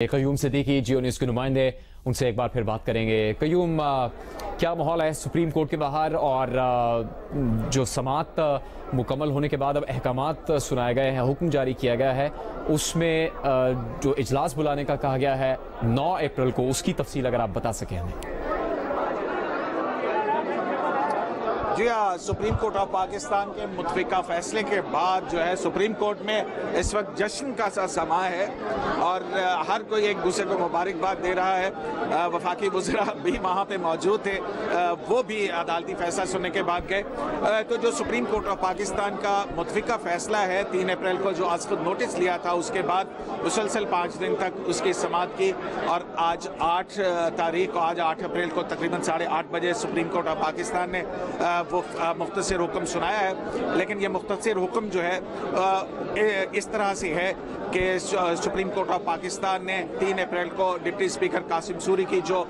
कयूम सिद्दीकी जियो news के नुमाइंदे, उनसे एक बार फिर बात करेंगे। कयूम, क्या माहौल है सुप्रीम कोर्ट के बाहर और जो समाअत मुकम्मल होने के बाद अब अहकामात सुनाए गए हैं, हुक्म जारी किया गया है, उसमें जो इजलास बुलाने का कहा गया है 9 अप्रैल को, उसकी तफसील अगर आप बता सकें हमें। जी हाँ, सुप्रीम कोर्ट ऑफ पाकिस्तान के मुतफिका फैसले के बाद जो है सुप्रीम कोर्ट में इस वक्त जश्न का सा समा है और हर कोई एक दूसरे को मुबारकबाद दे रहा है। वफाकी वज़रा भी वहाँ पे मौजूद थे, वो भी अदालती फैसला सुनने के बाद गए। तो जो सुप्रीम कोर्ट ऑफ पाकिस्तान का मुतफिका फैसला है 3 अप्रैल को जो आज खुद नोटिस लिया था, उसके बाद मुसलसल 5 दिन तक उसकी समाअत की और आज 8 तारीख को, आज 8 अप्रैल को तकरीबन 8:30 बजे सुप्रीम कोर्ट ऑफ पाकिस्तान ने वो मुख्तसर हुक्म सुनाया है। लेकिन ये मुख्तसर हुक्म जो है इस तरह से है कि सुप्रीम कोर्ट ऑफ पाकिस्तान ने 3 अप्रैल को डिप्टी स्पीकर कासिम सूरी की जो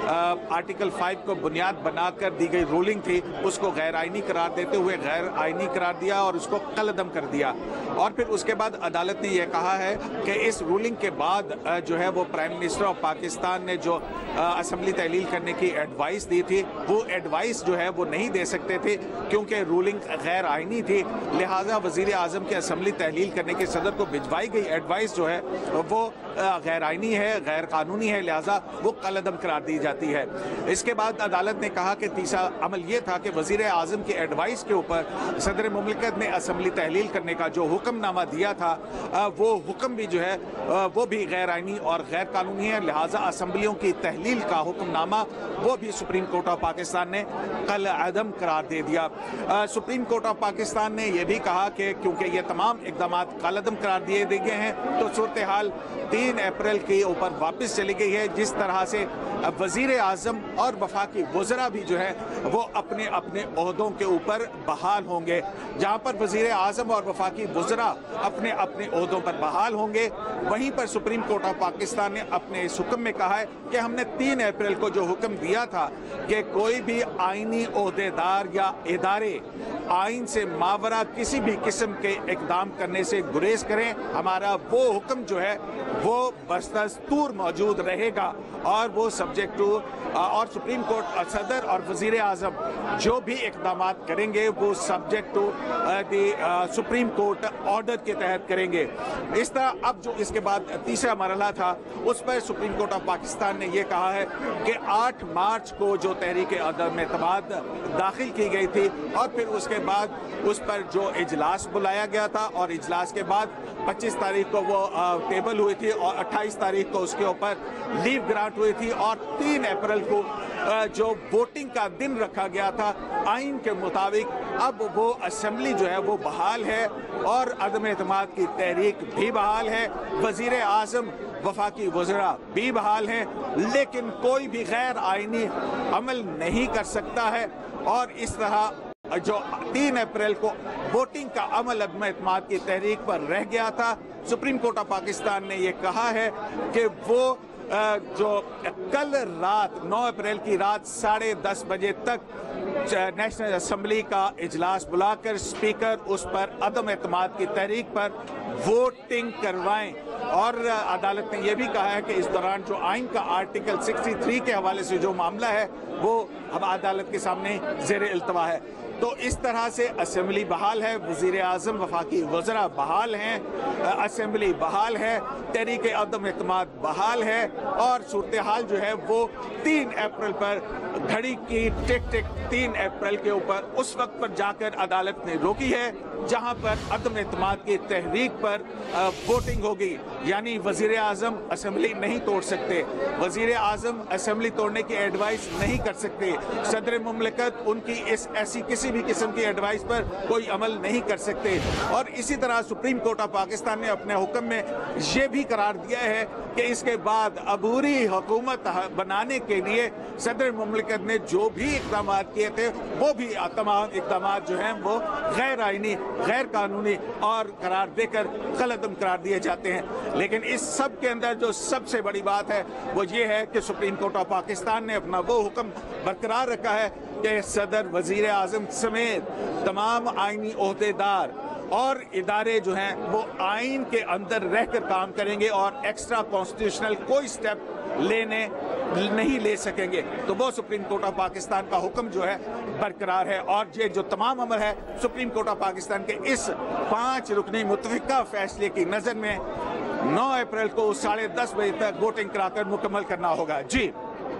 आर्टिकल 5 को बुनियाद बनाकर दी गई रूलिंग थी, उसको गैर आइनी करार देते हुए गैर आइनी करार दिया और उसको कलअदम कर दिया। और फिर उसके बाद अदालत ने यह कहा है कि इस रूलिंग के बाद जो है वो प्राइम मिनिस्टर ऑफ पाकिस्तान ने जो असम्बली तहलील करने की एडवाइस दी थी, वो एडवाइस जो है वो नहीं दे सकते थे क्योंकि रूलिंग गैर आइनी थी। लिहाजा वजीर आजम के असम्बली तहलील करने के सदर को भिजवाई गई एडवाइस जो है वो गैर आइनी है, गैर कानूनी है, लिहाजा वो कलअदम करार दी जाती है। इसके बाद अदालत ने कहा कि तीसरा अमल ये था कि वजीर आजम की एडवाइस के ऊपर सदर मुमलिकत ने असम्बली तहलील करने का जो हुक्मनामा दिया था, वो हुक्म भी जो है वो भी गैर आइनी और गैर कानूनी है। लिहाजा असम्बलियों की तहलील का हुक्मनामा वो भी सुप्रीम कोर्ट ऑफ पाकिस्तान ने कलअदम करार दे दिया। सुप्रीम कोर्ट ऑफ पाकिस्तान ने यह भी कहा कि क्योंकि ये तमाम इकदाम कलअदम करार दिए गए हैं, तो सूरत हाल 3 अप्रैल के ऊपर वापस चली गई है। जिस तरह से वजीर आजम और वफाकी वज़रा भी जो है वो अपने अपने ओहदों के ऊपर बहाल होंगे। जहाँ पर वजीर आजम और वफाकी वज़रा अपने अपने ओहदों पर बहाल होंगे, वहीं पर सुप्रीम कोर्ट ऑफ पाकिस्तान ने अपने इस हुक्म में कहा है कि हमने 3 अप्रैल को जो हुक्म दिया था कि कोई भी आइनी ओहदेदार या इदारे आइन से मावरा किसी भी किस्म के इकदाम करने से गुरेज करें, हमारा वो हुक्म जो है वो बदस्तूर मौजूद रहेगा और वो सब्जेक्ट टू और सुप्रीम कोर्ट सदर और वजीर आजम जो भी इकदाम करेंगे वो subject to supreme court order के तहत करेंगे। इस तरह अब जो इसके बाद तीसरा मरहला था, उस पर सुप्रीम कोर्ट ऑफ पाकिस्तान ने यह कहा है कि 8 मार्च को जो तहरीक अदम एतमाद दाखिल की गई थी और फिर उसके बाद उस पर जो इजलास बुलाया गया था और इजलास के बाद 25 तारीख को वो टेबल हुई थी और 28 तारीख को उसके ऊपर लीव ग्रांट हुई थी और 3 अप्रैल को जो वोटिंग का दिन रखा गया था आइन के मुताबिक, अब वो असेंबली जो है वो बहाल है और अदम एतमाद की तहरीक भी बहाल है, वजीर आजम वफाकी वज़रा भी बहाल हैं, लेकिन कोई भी गैर आइनी अमल नहीं कर सकता है। और इस तरह जो 3 अप्रैल को वोटिंग का अमल अदम एतमाद की तहरीक पर रह गया था, सुप्रीम कोर्ट ऑफ पाकिस्तान ने यह कहा है कि वो जो कल रात 9 अप्रैल की रात 10:30 बजे तक नेशनल असम्बली का इजलास बुलाकर स्पीकर उस पर अदम एतमाद की तहरीक पर वोटिंग करवाएं। और अदालत ने यह भी कहा है कि इस दौरान जो आइन का आर्टिकल 63 के हवाले से जो मामला है वो अब अदालत के सामने ज़ेरे इल्तवा है। तो इस तरह से असेंबली बहाल है, वजीर आजम वफाकी वज़रा बहाल हैं, असेंबली बहाल है, तहरीक अदम एतमाद बहाल है और सूरत हाल जो है वो 3 अप्रैल पर घड़ी की टिक टिक 3 अप्रैल के ऊपर उस वक्त पर जाकर अदालत ने रोकी है जहां पर अदम एतमाद की तहरीक पर वोटिंग होगी। यानी वजीर आजम असेंबली नहीं तोड़ सकते, वजीर आजम असेंबली तोड़ने की एडवाइस नहीं कर सकते, सदर मुमलिकत उनकी इस ऐसी किसी भी किस्म की एडवाइस पर कोई अमल नहीं कर सकते। और इसी तरह सुप्रीम कोर्ट ऑफ पाकिस्तान ने अपने हुक्म में ये भी करार दिया है कि इसके बाद अबूरी हुकूमत बनाने के लिए सदर मुमलिकत ने जो भी इकदाम किए थे वो भी तमाम इकदाम जो हैं वो गैर आइनी, गैर कानूनी और करार देकर कलअदम करार दिए जाते हैं। लेकिन इस सब के अंदर जो सबसे बड़ी बात है वो ये है कि सुप्रीम कोर्ट ऑफ पाकिस्तान ने अपना वो हुक्म बरकरार रखा है कि सदर, वजीर आजम समेत तमाम आइनी ओहदेदार और इदारे जो हैं वो आइन के अंदर रहकर काम करेंगे और एक्स्ट्रा कॉन्स्टिट्यूशनल कोई स्टेप नहीं ले सकेंगे। तो वो सुप्रीम कोर्ट ऑफ पाकिस्तान का हुक्म जो है बरकरार है और ये जो तमाम अमल है सुप्रीम कोर्ट ऑफ पाकिस्तान के इस 5 रुकनी मुतफिका फैसले की नजर में 9 अप्रैल को 10:30 बजे तक वोटिंग कराकर मुकम्मल करना होगा। जी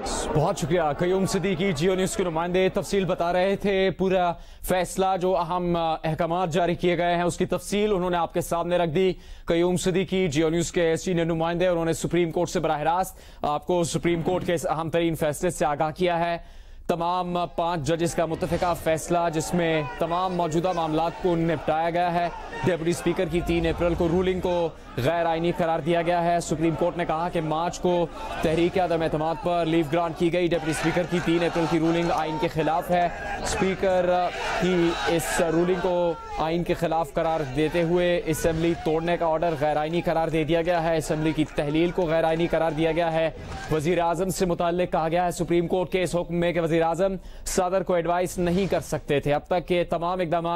बहुत शुक्रिया कयूम सिद्दीकी, जियो न्यूज़ के नुमाइंदे तफसील बता रहे थे। पूरा फैसला जो अहम अहकामात जारी किए गए हैं उसकी तफसील उन्होंने आपके सामने रख दी। कयूम सिद्दीकी जियो न्यूज़ के सीनियर नुमाइंदे, उन्होंने सुप्रीम कोर्ट से बराह रास्त आपको सुप्रीम कोर्ट के इस अहम तरीन फैसले से आगाह किया है। तमाम 5 जजेस का मुत्तफिका फैसला जिसमें तमाम मौजूदा मामलात को निपटाया गया है। डिप्टी स्पीकर की 3 अप्रैल को रूलिंग को गैर आइनी करार दिया गया है। सुप्रीम कोर्ट ने कहा कि मार्च को तहरीक अदम एतमाद पर लीव ग्रांट की गई। डिप्टी स्पीकर की 3 अप्रैल की रूलिंग आइन के खिलाफ है। स्पीकर की इस रूलिंग को आइन के खिलाफ करार देते हुए असेंबली तोड़ने का ऑर्डर गैर आइनी करार दे दिया गया है। असेंबली की तहलील को गैर आइनी करार दिया गया है। वजीर आजम से मुताल्लिक कहा गया है सुप्रीम कोर्ट के इस हुक्म में कि वजीर आजम सदर को एडवाइस नहीं कर सकते थे। अब तक के तमाम इकदाम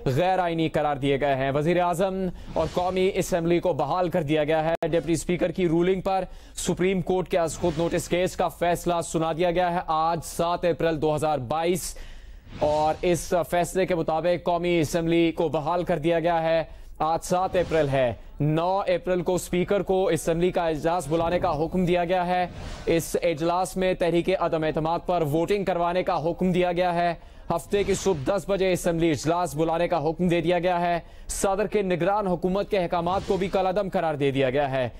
गैर आइनी करार दिए गए हैं। वजीर आजम और कौमी असेंबली को बहाल कर दिया गया है। डिप्टी स्पीकर की रूलिंग पर सुप्रीम कोर्ट के आज खुद नोटिस केस का फैसला सुना दिया गया है आज 7 अप्रैल 2022 और इस फैसले के मुताबिक कौमी असेंबली को बहाल कर दिया गया है। आज 7 अप्रैल है। 9 अप्रैल को स्पीकर को असेंबली का इजलास बुलाने का हुक्म दिया गया है। इस इजलास में तहरीक अदम एतमाद पर वोटिंग करवाने का हुक्म दिया गया है। हफ्ते की सुबह 10 बजे असेंबली इजलास बुलाने का हुक्म दे दिया गया है। सदर के निगरान हुकूमत के अहकामात को भी कलअदम करार दे दिया गया है।